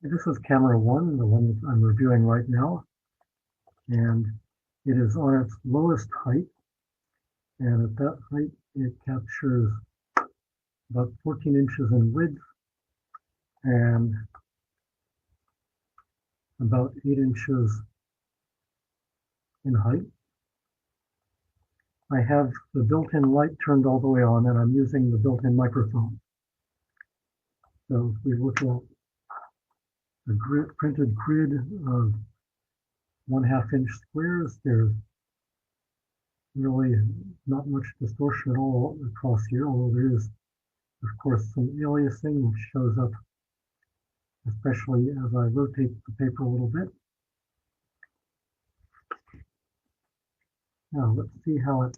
This is camera one, the one that I'm reviewing right now, and it is on its lowest height, and at that height it captures about 14 inches in width and about 8 inches in height. I have the built-in light turned all the way on, and I'm using the built-in microphone. So if we look at the printed grid of 1/2 inch squares, there's really not much distortion at all across here, although there is, of course, some aliasing which shows up, especially as I rotate the paper a little bit. Now let's see how it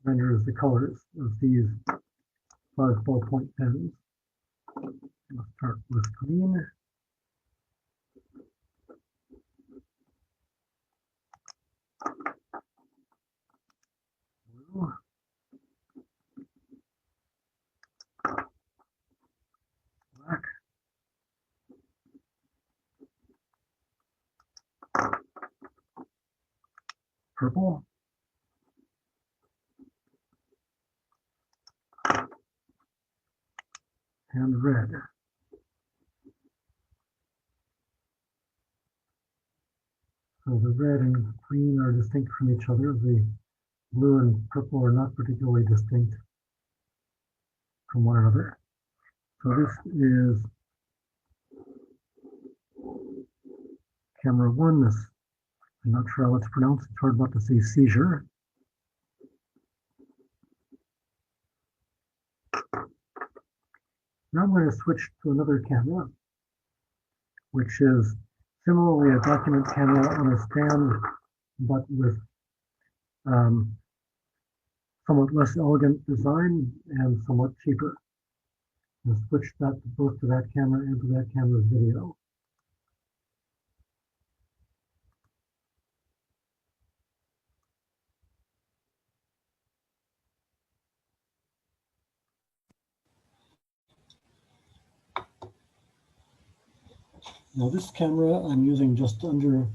renders the colors of these 5 ballpoint pens. Let's start with green. Blue. Black. Purple. And red. So the red and green are distinct from each other. The blue and purple are not particularly distinct from one another. So this is camera one. This, I'm not sure how it's pronounced. It's hard not to say CZUR. Now I'm going to switch to another camera, which is similarly a document camera on a stand, but with somewhat less elegant design and somewhat cheaper. I'll switch that both to that camera and to that camera's video. Now this camera I'm using just under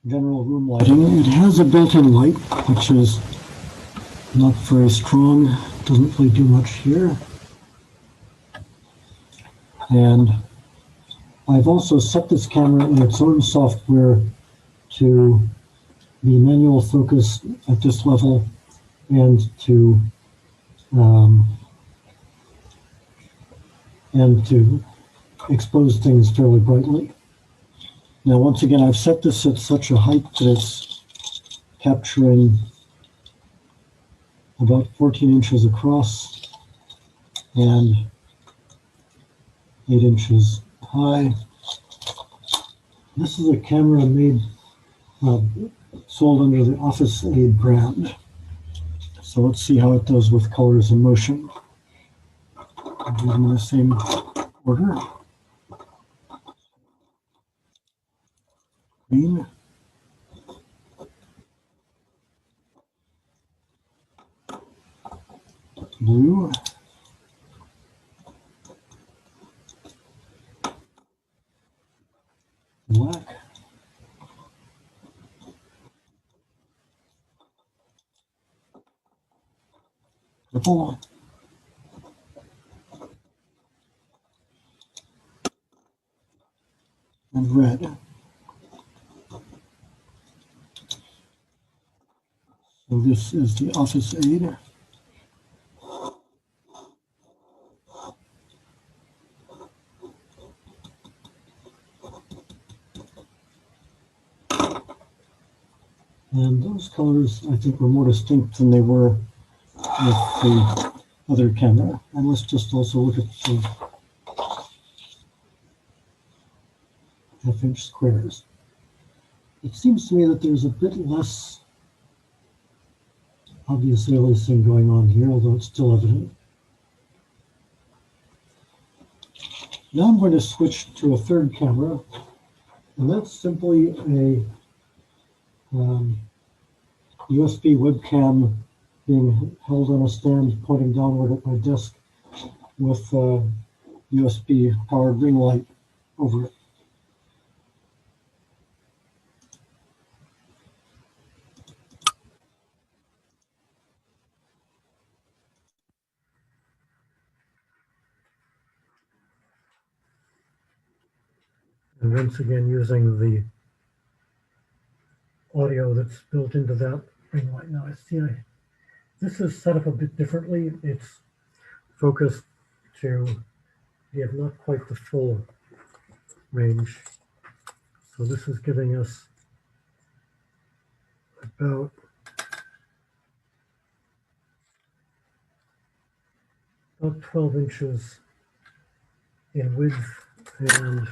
general room lighting. It has a built-in light, which is not very strong, doesn't really do much here. And I've also set this camera in its own software to be manual focus at this level and to expose things fairly brightly. Now, once again, I've set this at such a height that it's capturing about 14 inches across and 8 inches high. This is a camera made, sold under the Office Aid brand. So let's see how it does with colors and motion. I'll do them in the same order. Green. Blue. Black. Purple. And red. So this is the Office Aid. And those colors, I think, were more distinct than they were with the other camera. And let's just also look at the half-inch squares. It seems to me that there's a bit less obvious aliasing going on here, although it's still evident. Now I'm going to switch to a third camera, and that's simply a USB webcam being held on a stand pointing downward at my desk with USB powered ring light over it. And once again, using the audio that's built into that ring light. Now, this is set up a bit differently. It's focused to give not quite the full range. So this is giving us about about 12 inches in width and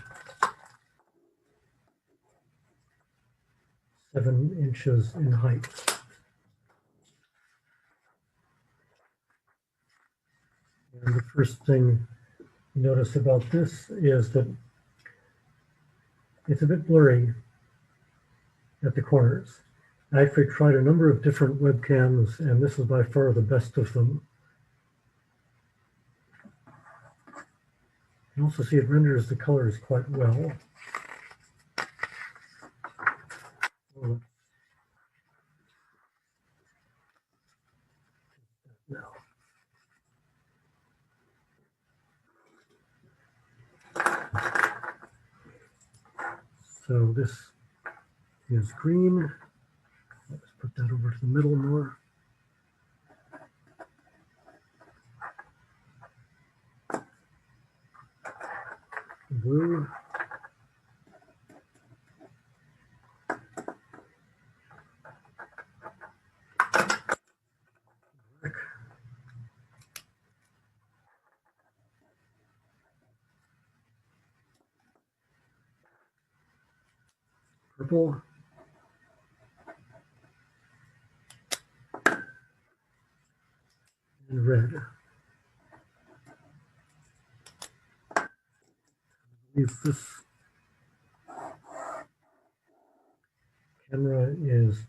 7 inches in height. And the first thing you notice about this is that it's a bit blurry at the corners. I actually tried a number of different webcams, and this is by far the best of them. You can also see it renders the colors quite well. Now, so this is green. Let's put that over to the middle more. Blue. Black. Purple. And red. I believe this camera is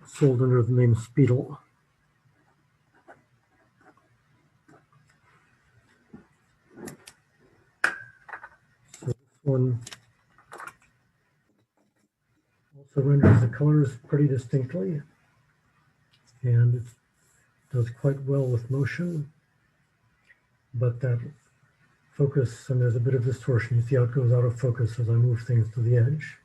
sold under the name Speedle. So this one also renders the colors pretty distinctly, and it does quite well with motion, but that focus, and there's a bit of distortion. You see how it goes out of focus as I move things to the edge.